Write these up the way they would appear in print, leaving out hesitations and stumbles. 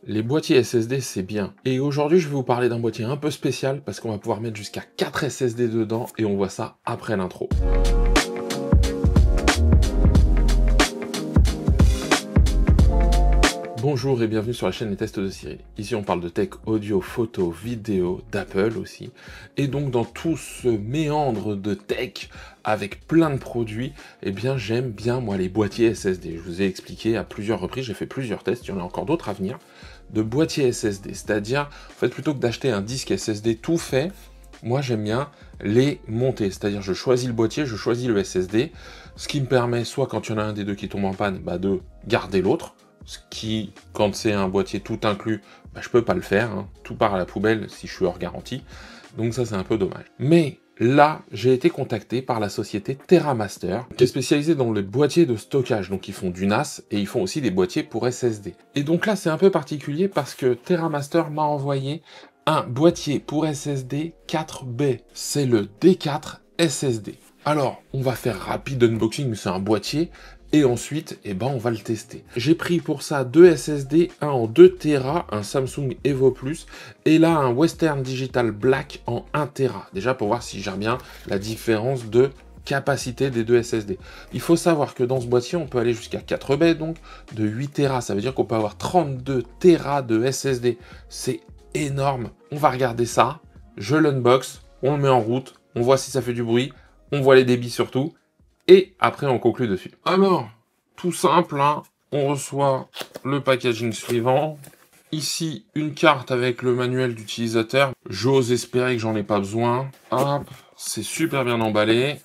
Les boîtiers SSD, c'est bien. Et aujourd'hui, je vais vous parler d'un boîtier un peu spécial parce qu'on va pouvoir mettre jusqu'à 4 SSD dedans et on voit ça après l'intro. Bonjour et bienvenue sur la chaîne Les Tests de Cyril. Ici on parle de tech audio, photo, vidéo, d'Apple aussi. Et donc dans tout ce méandre de tech avec plein de produits, eh bien j'aime bien moi les boîtiers SSD. Je vous ai expliqué à plusieurs reprises, j'ai fait plusieurs tests, il y en a encore d'autres à venir, de boîtiers SSD. C'est-à-dire, en fait plutôt que d'acheter un disque SSD tout fait, moi j'aime bien les monter. C'est-à-dire je choisis le boîtier, je choisis le SSD, ce qui me permet soit quand il y en a un des deux qui tombe en panne, de garder l'autre. Ce qui, quand c'est un boîtier tout inclus, je peux pas le faire, hein. Tout part à la poubelle si je suis hors garantie, donc ça c'est un peu dommage. Mais là, j'ai été contacté par la société TerraMaster, qui est spécialisée dans les boîtiers de stockage, donc ils font du NAS, et ils font aussi des boîtiers pour SSD. Et donc là, c'est un peu particulier parce que TerraMaster m'a envoyé un boîtier pour SSD 4B, c'est le D4 SSD. Alors, on va faire rapide unboxing, mais c'est un boîtier, et ensuite, on va le tester. J'ai pris pour ça deux SSD, un en 2 Tera, un Samsung Evo Plus, et là un Western Digital Black en 1 Tera. Déjà pour voir si j'ai bien la différence de capacité des deux SSD. Il faut savoir que dans ce boîtier, on peut aller jusqu'à 4 B, donc de 8 Tera. Ça veut dire qu'on peut avoir 32 Tera de SSD. C'est énorme. On va regarder ça. Je l'unbox, on le met en route, on voit si ça fait du bruit, on voit les débits surtout. Et après, on conclut dessus. Alors, tout simple, hein, on reçoit le packaging suivant. Ici, une carte avec le manuel d'utilisateur. J'ose espérer que j'en ai pas besoin. Hop, c'est super bien emballé.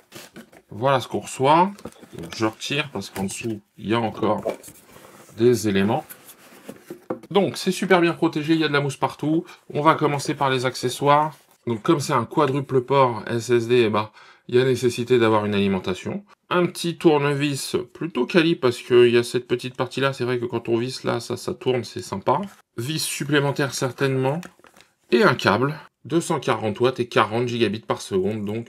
Voilà ce qu'on reçoit. Donc, je retire parce qu'en dessous, il y a encore des éléments. Donc, c'est super bien protégé, il y a de la mousse partout. On va commencer par les accessoires. Donc, comme c'est un quadruple port SSD, il y a nécessité d'avoir une alimentation. Un petit tournevis plutôt quali parce qu'il y a cette petite partie là, c'est vrai que quand on visse là, ça tourne, c'est sympa. Vis supplémentaire certainement. Et un câble, 240 watts et 40 gigabits par seconde, donc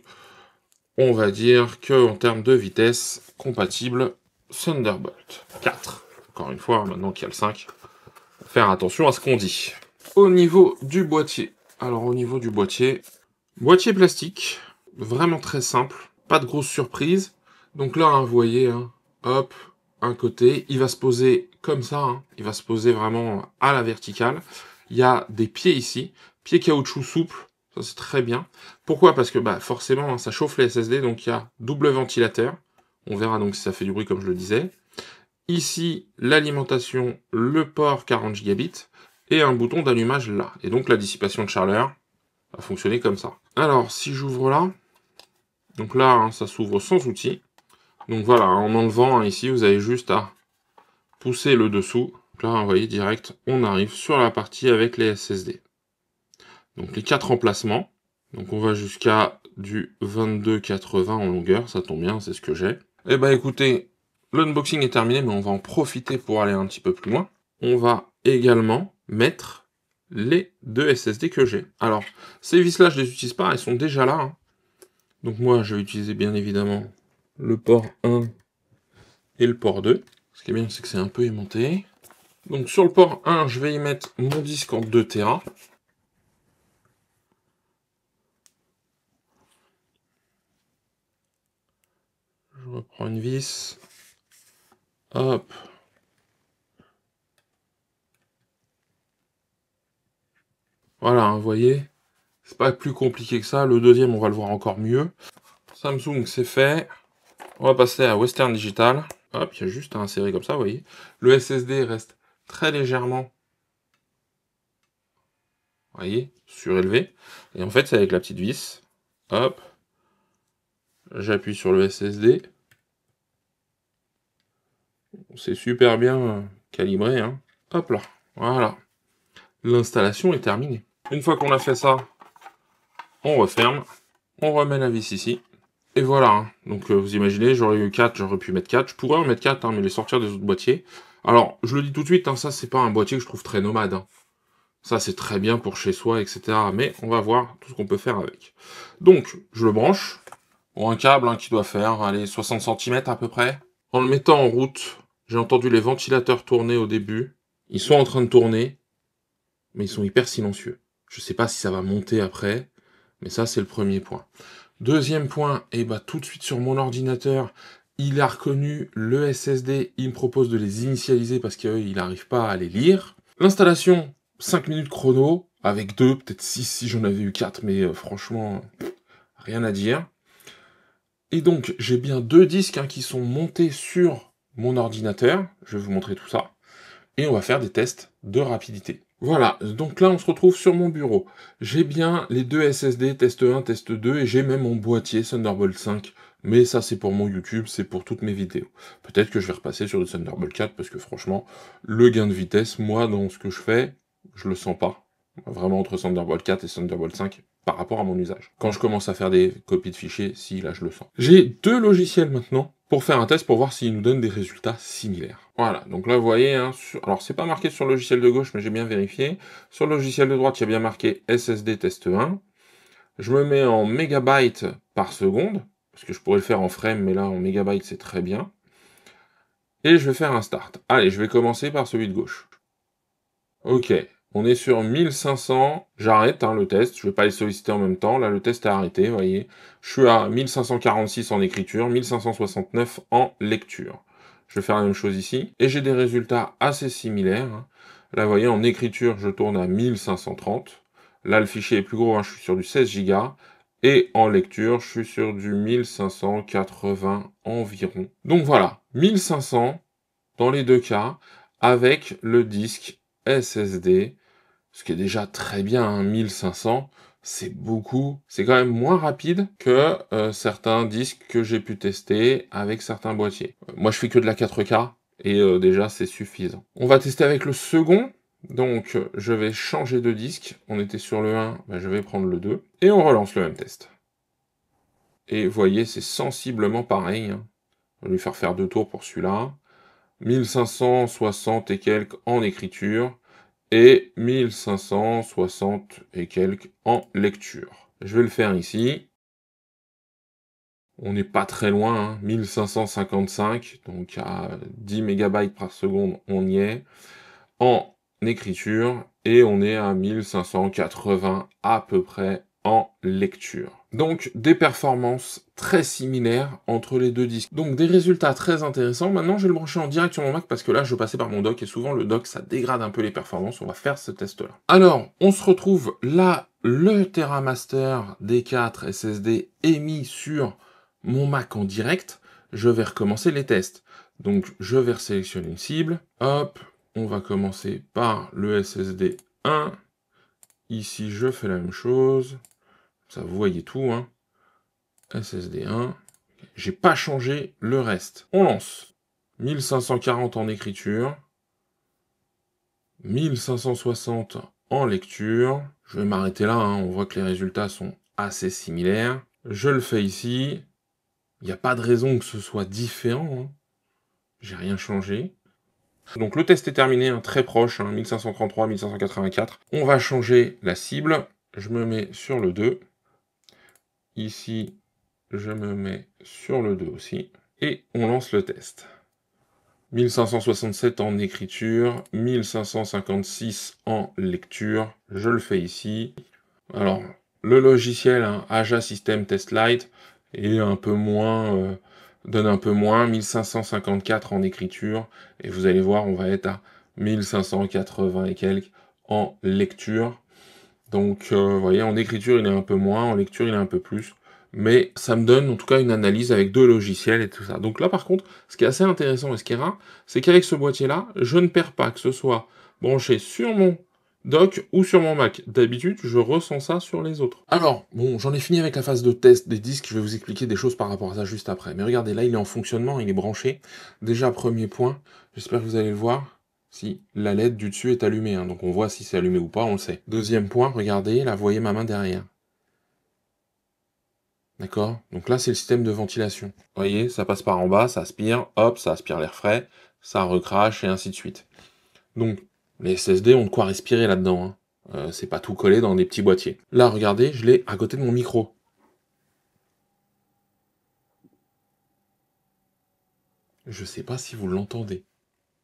on va dire que en termes de vitesse, compatible Thunderbolt 4. Encore une fois, maintenant qu'il y a le 5, faire attention à ce qu'on dit. Au niveau du boîtier, boîtier plastique, vraiment très simple, pas de grosse surprise. Donc là, vous voyez, hein, hop, un côté, il va se poser comme ça, hein, il va se poser vraiment à la verticale. Il y a des pieds ici, pieds caoutchouc souple, ça c'est très bien. Pourquoi? Parce que forcément, hein, ça chauffe les SSD, donc il y a double ventilateur. On verra donc si ça fait du bruit comme je le disais. Ici, l'alimentation, le port 40 gigabits, et un bouton d'allumage là. Et donc la dissipation de chaleur va fonctionner comme ça. Alors, si j'ouvre là, donc là, hein, ça s'ouvre sans outil. Donc voilà, en enlevant, hein, ici, vous avez juste à pousser le dessous. Donc là, vous voyez, direct, on arrive sur la partie avec les SSD. Donc les 4 emplacements. Donc on va jusqu'à du 22,80 en longueur, ça tombe bien, c'est ce que j'ai. Eh écoutez, l'unboxing est terminé, mais on va en profiter pour aller un petit peu plus loin. On va également mettre les deux SSD que j'ai. Alors, ces vis-là, je les utilise pas, elles sont déjà là, hein. Donc moi, je vais utiliser bien évidemment le port 1 et le port 2. Ce qui est bien, c'est que c'est un peu aimanté. Donc sur le port 1, je vais y mettre mon disque en 2 Tera. Je reprends une vis. Hop. Voilà, hein, vous voyez, c'est pas plus compliqué que ça. Le deuxième, on va le voir encore mieux. Samsung, c'est fait. On va passer à Western Digital. Hop, il y a juste à insérer comme ça, vous voyez. Le SSD reste très légèrement, vous voyez, surélevé. Et en fait, c'est avec la petite vis. Hop. J'appuie sur le SSD. C'est super bien calibré, hein. Hop là, voilà. L'installation est terminée. Une fois qu'on a fait ça, on referme. On remet la vis ici. Et voilà, hein. Donc vous imaginez, j'aurais eu 4, j'aurais pu mettre 4. Je pourrais en mettre 4, hein, mais les sortir des autres boîtiers. Alors, je le dis tout de suite, hein, ça c'est pas un boîtier que je trouve très nomade, hein. Ça c'est très bien pour chez soi, etc. Mais on va voir tout ce qu'on peut faire avec. Donc, je le branche. Bon, un câble, hein, qui doit faire, allez, 60 cm à peu près. En le mettant en route, j'ai entendu les ventilateurs tourner au début. Ils sont en train de tourner. mais ils sont hyper silencieux. Je sais pas si ça va monter après, mais ça, c'est le premier point. Deuxième point, et bah tout de suite sur mon ordinateur, il a reconnu le SSD, il me propose de les initialiser parce qu'il n'arrive pas à les lire. L'installation, 5 minutes chrono, avec 2, peut-être 6 si j'en avais eu 4, mais franchement, rien à dire. Et donc, j'ai bien 2 disques qui sont montés sur mon ordinateur, je vais vous montrer tout ça, et on va faire des tests de rapidité. Voilà, donc là on se retrouve sur mon bureau. J'ai bien les deux SSD, test 1, test 2, et j'ai même mon boîtier Thunderbolt 5, mais ça c'est pour mon YouTube, c'est pour toutes mes vidéos. Peut-être que je vais repasser sur du Thunderbolt 4, parce que franchement, le gain de vitesse, moi dans ce que je fais, je le sens pas. Vraiment entre Thunderbolt 4 et Thunderbolt 5 par rapport à mon usage. Quand je commence à faire des copies de fichiers, si, là je le sens. J'ai 2 logiciels maintenant pour faire un test pour voir s'ils nous donnent des résultats similaires. Voilà, donc là vous voyez, hein, alors c'est pas marqué sur le logiciel de gauche, mais j'ai bien vérifié. Sur le logiciel de droite, il y a bien marqué SSD test 1. Je me mets en mégabytes par seconde, parce que je pourrais le faire en frame, mais là en mégabytes c'est très bien. Et je vais faire un start. Allez, je vais commencer par celui de gauche. Ok, on est sur 1500, j'arrête le test, je ne vais pas les solliciter en même temps, là le test est arrêté, vous voyez. Je suis à 1546 en écriture, 1569 en lecture. Je vais faire la même chose ici, et j'ai des résultats assez similaires. Là vous voyez, en écriture, je tourne à 1530. Là le fichier est plus gros, je suis sur du 16 Go. Et en lecture, je suis sur du 1580 environ. Donc voilà, 1500 dans les deux cas, avec le disque SSD, ce qui est déjà très bien, 1500, c'est beaucoup. C'est quand même moins rapide que certains disques que j'ai pu tester avec certains boîtiers. Moi, je fais que de la 4K, et déjà, c'est suffisant. On va tester avec le second. Donc, je vais changer de disque. On était sur le 1, je vais prendre le 2. Et on relance le même test. Et vous voyez, c'est sensiblement pareil. Je vais lui faire 2 tours pour celui-là. 1560 et quelques en écriture, et 1560 et quelques en lecture. Je vais le faire ici. On n'est pas très loin, 1555, donc à 10 MB par seconde, on y est. En écriture, et on est à 1580 à peu près en lecture. Donc des performances très similaires entre les deux disques. Donc des résultats très intéressants. Maintenant je vais le brancher en direct sur mon Mac parce que là je passais par mon dock et souvent le dock ça dégrade un peu les performances. On va faire ce test là. Alors on se retrouve là, le TerraMaster D4 SSD est mis sur mon Mac en direct. Je vais recommencer les tests. Donc je vais sélectionner une cible. Hop, on va commencer par le SSD 1. Ici, je fais la même chose. Ça, vous voyez tout, SSD 1. J'ai pas changé le reste. On lance. 1540 en écriture. 1560 en lecture. Je vais m'arrêter là, on voit que les résultats sont assez similaires. Je le fais ici. Il n'y a pas de raison que ce soit différent. J'ai rien changé. Donc le test est terminé, très proche, 1533, 1584. On va changer la cible. Je me mets sur le 2. Ici, je me mets sur le 2 aussi. Et on lance le test. 1567 en écriture, 1556 en lecture. Je le fais ici. Alors, le logiciel Aja System Test Lite est un peu moins... donne un peu moins, 1554 en écriture, et vous allez voir, on va être à 1580 et quelques en lecture. Donc, vous voyez, en écriture, il est un peu moins, en lecture, il est un peu plus. Mais ça me donne en tout cas une analyse avec 2 logiciels et tout ça. Donc là, par contre, ce qui est assez intéressant et ce qui est rare, c'est qu'avec ce boîtier-là, je ne perds pas que ce soit branché sur mon dock ou sur mon Mac. D'habitude, je ressens ça sur les autres. Alors, bon, j'en ai fini avec la phase de test des disques, je vais vous expliquer des choses par rapport à ça juste après. Mais regardez, là, il est en fonctionnement, il est branché. Déjà, premier point, j'espère que vous allez le voir, si la LED du dessus est allumée, donc on voit si c'est allumé ou pas, on le sait. Deuxième point, regardez, là, vous voyez ma main derrière. D'accord? Donc là, c'est le système de ventilation. Vous voyez, ça passe par en bas, ça aspire, hop, ça aspire l'air frais, ça recrache, et ainsi de suite. Donc, les SSD ont de quoi respirer là-dedans, c'est pas tout collé dans des petits boîtiers. Là, regardez, je l'ai à côté de mon micro. Je sais pas si vous l'entendez.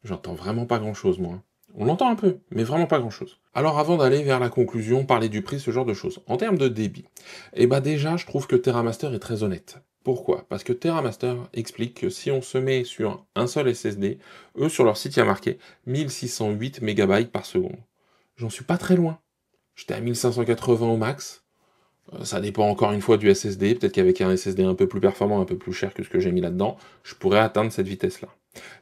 J'entends vraiment pas grand-chose, moi. On l'entend un peu, mais vraiment pas grand-chose. Alors avant d'aller vers la conclusion, parler du prix, ce genre de choses. En termes de débit, eh ben déjà, je trouve que TerraMaster est très honnête. Pourquoi? Parce que TerraMaster explique que si on se met sur un seul SSD, eux sur leur site il y a marqué 1608 MB par seconde. J'en suis pas très loin. J'étais à 1580 au max. Ça dépend encore une fois du SSD. Peut-être qu'avec un SSD un peu plus performant, un peu plus cher que ce que j'ai mis là-dedans, je pourrais atteindre cette vitesse-là.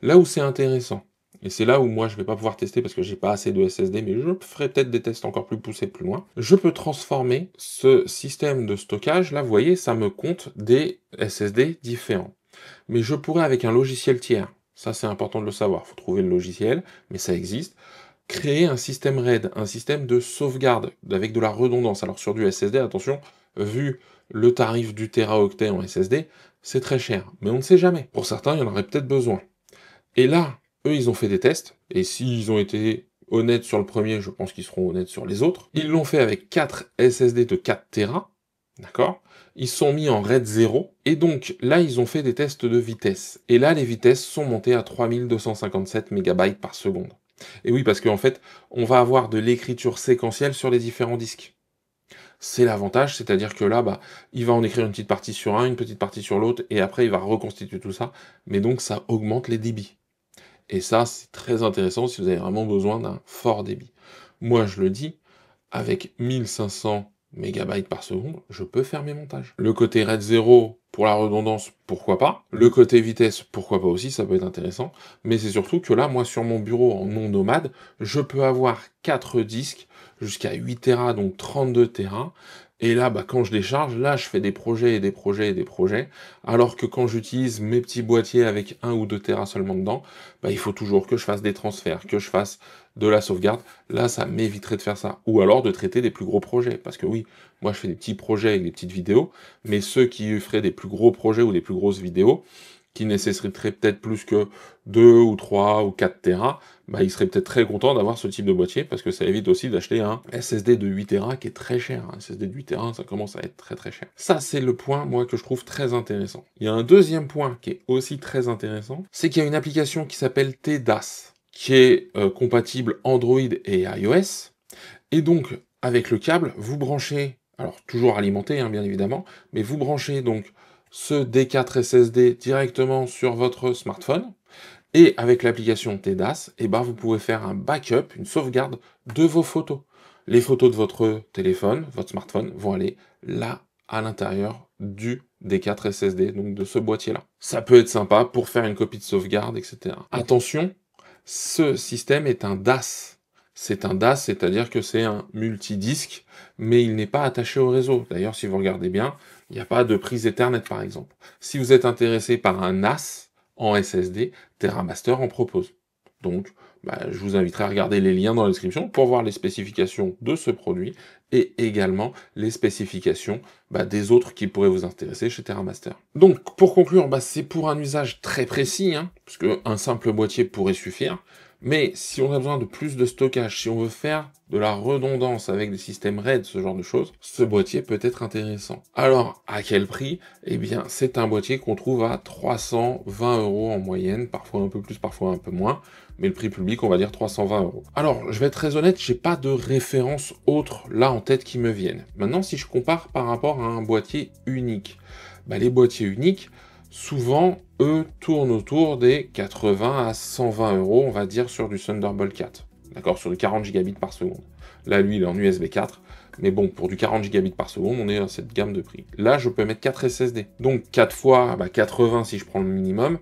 Là où c'est intéressant, et c'est là où moi je vais pas pouvoir tester parce que j'ai pas assez de SSD, mais je ferai peut-être des tests encore plus poussés plus loin, je peux transformer ce système de stockage, là vous voyez, ça me compte des SSD différents. Mais je pourrais avec un logiciel tiers, ça c'est important de le savoir, il faut trouver le logiciel, mais ça existe, créer un système RAID, un système de sauvegarde avec de la redondance. Alors sur du SSD, attention, vu le tarif du téraoctet en SSD, c'est très cher, mais on ne sait jamais. Pour certains, il y en aurait peut-être besoin. Et là, eux, ils ont fait des tests, et s'ils ont été honnêtes sur le premier, je pense qu'ils seront honnêtes sur les autres. Ils l'ont fait avec 4 SSD de 4 Tera, d'accord? Ils sont mis en RAID 0, et donc là, ils ont fait des tests de vitesse. Et là, les vitesses sont montées à 3257 MB par seconde. Et oui, parce qu'en fait, on va avoir de l'écriture séquentielle sur les différents disques. C'est l'avantage, c'est-à-dire que là, bah, il va en écrire une petite partie sur un, une petite partie sur l'autre, et après, il va reconstituer tout ça. Mais donc, ça augmente les débits. Et ça, c'est très intéressant si vous avez vraiment besoin d'un fort débit. Moi, je le dis, avec 1500 MB par seconde, je peux faire mes montages. Le côté RAID 0, pour la redondance, pourquoi pas. Le côté vitesse, pourquoi pas aussi, ça peut être intéressant. Mais c'est surtout que là, moi, sur mon bureau en non nomade, je peux avoir 4 disques jusqu'à 8 Tera, donc 32 Tera. Et là, bah, quand je décharge, là, je fais des projets et des projets et des projets. Alors que quand j'utilise mes petits boîtiers avec 1 ou 2 Tera seulement dedans, bah, il faut toujours que je fasse des transferts, que je fasse de la sauvegarde. Là, ça m'éviterait de faire ça. Ou alors de traiter des plus gros projets. Parce que oui, moi, je fais des petits projets avec des petites vidéos, mais ceux qui feraient des plus gros projets ou des plus grosses vidéos, qui nécessiteraient peut-être plus que 2 ou 3 ou 4 Tera, bah, ils seraient peut-être très contents d'avoir ce type de boîtier, parce que ça évite aussi d'acheter un SSD de 8 Tera qui est très cher. Un SSD de 8 Tera, ça commence à être très très cher. Ça, c'est le point, moi, que je trouve très intéressant. Il y a un deuxième point qui est aussi très intéressant, c'est qu'il y a une application qui s'appelle TDAS, qui est compatible Android et iOS, et donc, avec le câble, vous branchez, alors toujours alimenté, hein, bien évidemment, mais vous branchez donc ce D4 SSD directement sur votre smartphone, et avec l'application TDAS, eh ben, vous pouvez faire un backup, une sauvegarde de vos photos. Les photos de votre téléphone, votre smartphone, vont aller là, à l'intérieur du D4 SSD, donc de ce boîtier-là. Ça peut être sympa pour faire une copie de sauvegarde, etc. Attention, ce système est un DAS. C'est un DAS, c'est-à-dire que c'est un multidisque, mais il n'est pas attaché au réseau. D'ailleurs, si vous regardez bien, il n'y a pas de prise Ethernet, par exemple. Si vous êtes intéressé par un NAS en SSD, TerraMaster en propose. Donc, bah, je vous inviterai à regarder les liens dans la description pour voir les spécifications de ce produit et également les spécifications des autres qui pourraient vous intéresser chez TerraMaster. Donc, pour conclure, c'est pour un usage très précis, hein, parce qu'un simple boîtier pourrait suffire. Mais si on a besoin de plus de stockage, si on veut faire de la redondance avec des systèmes RAID, ce genre de choses, ce boîtier peut être intéressant. Alors, à quel prix? Eh bien, c'est un boîtier qu'on trouve à 320 € en moyenne, parfois un peu plus, parfois un peu moins, mais le prix public, on va dire 320 €. Alors, je vais être très honnête, j'ai pas de référence autre là en tête qui me viennent. Maintenant, si je compare par rapport à un boîtier unique, les boîtiers uniques, souvent, eux, tournent autour des 80 à 120 €, on va dire, sur du Thunderbolt 4. D'accord? Sur du 40 gigabits par seconde. Là, lui, il est en USB 4. Mais bon, pour du 40 gigabits par seconde, on est à cette gamme de prix. Là, je peux mettre 4 SSD. Donc, 4 fois 80 si je prends le minimum,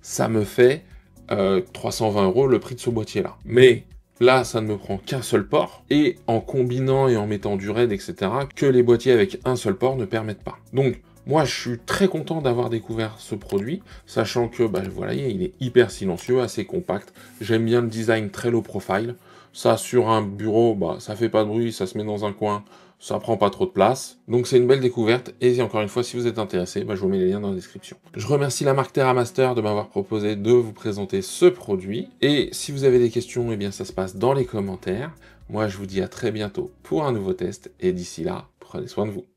ça me fait 320 € le prix de ce boîtier-là. Mais là, ça ne me prend qu'un seul port, et en combinant et en mettant du RAID, etc., que les boîtiers avec un seul port ne permettent pas. Donc, moi, je suis très content d'avoir découvert ce produit, sachant que, voilà, il est hyper silencieux, assez compact. J'aime bien le design très low profile. Ça, sur un bureau, ça fait pas de bruit, ça se met dans un coin, ça prend pas trop de place. Donc, c'est une belle découverte. Et encore une fois, si vous êtes intéressé, je vous mets les liens dans la description. Je remercie la marque TerraMaster de m'avoir proposé de vous présenter ce produit. Et si vous avez des questions, eh bien, ça se passe dans les commentaires. Moi, je vous dis à très bientôt pour un nouveau test. Et d'ici là, prenez soin de vous.